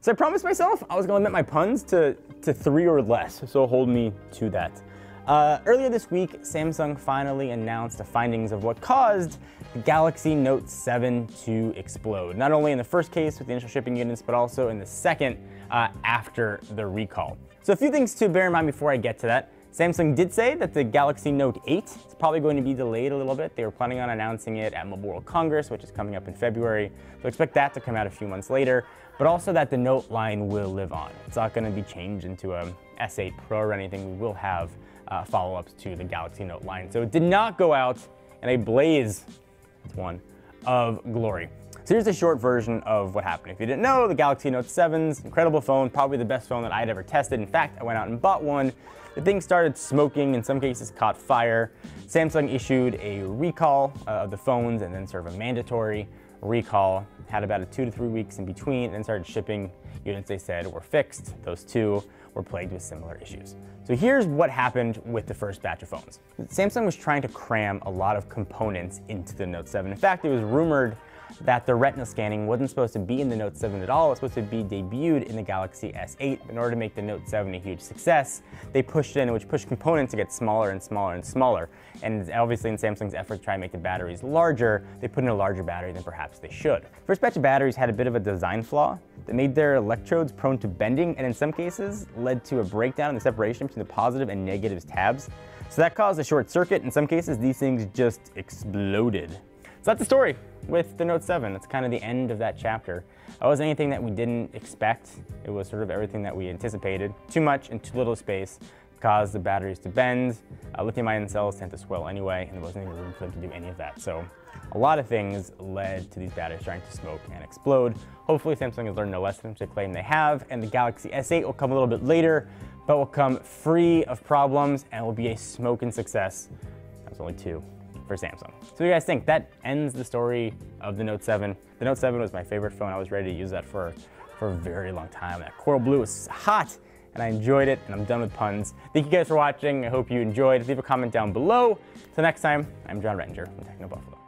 So I promised myself I was gonna limit my puns to 3 or less, so hold me to that. Earlier this week, Samsung finally announced the findings of what caused the Galaxy Note 7 to explode. Not only in the first case with the initial shipping units, but also in the second after the recall. So a few things to bear in mind before I get to that. Samsung did say that the Galaxy Note 8 is probably going to be delayed a little bit. They were planning on announcing it at Mobile World Congress, which is coming up in February. So expect that to come out a few months later, but also that the Note line will live on. It's not going to be changed into a S8 Pro or anything. We will have follow-ups to the Galaxy Note line. So it did not go out in a blaze, that's one, of glory. So here's a short version of what happened. If you didn't know, the Galaxy Note 7's incredible phone, probably the best phone that I had ever tested. In fact, I went out and bought one. The thing started smoking, in some cases caught fire. Samsung issued a recall of the phones and then sort of a mandatory recall. Had about 2 to 3 weeks in between and then started shipping units they said were fixed. Those two were plagued with similar issues. So here's what happened with the first batch of phones. Samsung was trying to cram a lot of components into the Note 7. In fact, it was rumored that the retina scanning wasn't supposed to be in the Note 7 at all. It was supposed to be debuted in the Galaxy S8. In order to make the Note 7 a huge success, they pushed in, which pushed components to get smaller and smaller and smaller. And obviously in Samsung's effort to try and make the batteries larger, they put in a larger battery than perhaps they should. First batch of batteries had a bit of a design flaw that made their electrodes prone to bending, and in some cases led to a breakdown in the separation between the positive and negative tabs. So that caused a short circuit. In some cases, these things just exploded. So that's the story with the Note 7. That's kind of the end of that chapter. It wasn't anything that we didn't expect. It was sort of everything that we anticipated. Too much in too little space caused the batteries to bend. Lithium-ion cells tend to swell anyway, and there wasn't even room for them to do any of that. So a lot of things led to these batteries starting to smoke and explode. Hopefully Samsung has learned no lesson, which they claim they have, and the Galaxy S8 will come a little bit later, but will come free of problems and will be a smoking success. That's only 2. For Samsung. So what do you guys think? That ends the story of the Note 7. The Note 7 was my favorite phone. I was ready to use that for a very long time. That coral blue was hot and I enjoyed it, and I'm done with puns. Thank you guys for watching. I hope you enjoyed. Leave a comment down below. Till next time, I'm John Rettinger from Techno Buffalo.